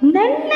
ನನ್ನ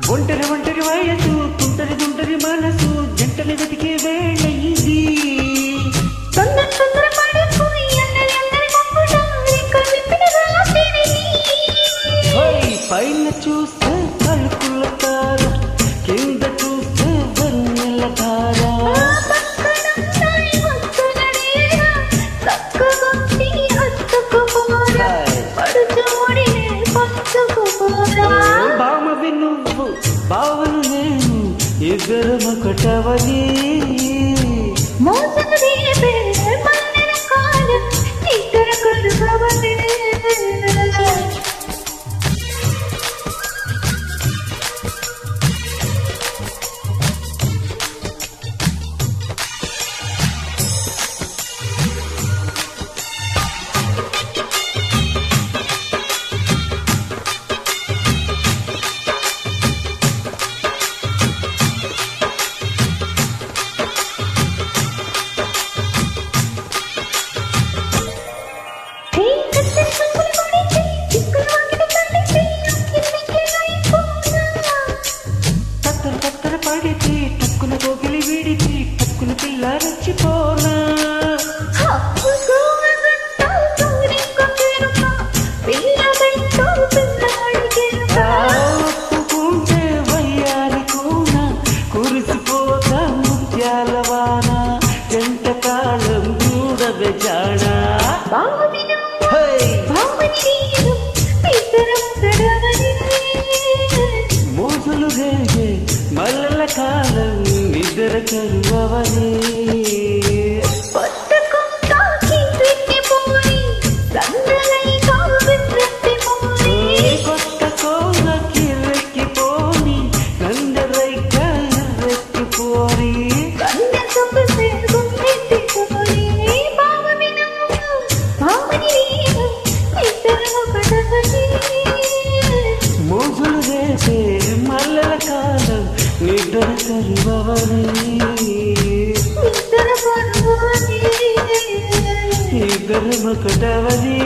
ఒంటరి ఒంటరి వయసు తుంటరి తుంటరి మనసు జంటలు వెతికే వేళ ఇది తొందర తొందర పడిపోయి పైన చూస్తే తలుపుల తార కింద చూస్తే వన్నెల తార బామవి నువ్వు బావను నేను ఇద్దరం ఒకటవని మోసము రేపే మన్నెల కాలం ఇద్దర కలువవని పడితే టక్కున కోకిలి విడిచి టక్కున పిల్ల రచ్చిపోనా ఒప్పుకుంటే వయ్యారి కూన కురిసిపోతా ముత్యాల వాన గంట కాలం చూడవే జాడా మోసలు రేగే మల్లెల కాలం నిద్ర కరువవని కొత్త కోనకి రెక్కిపోని నందరై కర్రెక్కిపోని మోసలు రేసే మల్లెల కాలం నిద్ర కరువవని ఇద్దరం ఒకటవని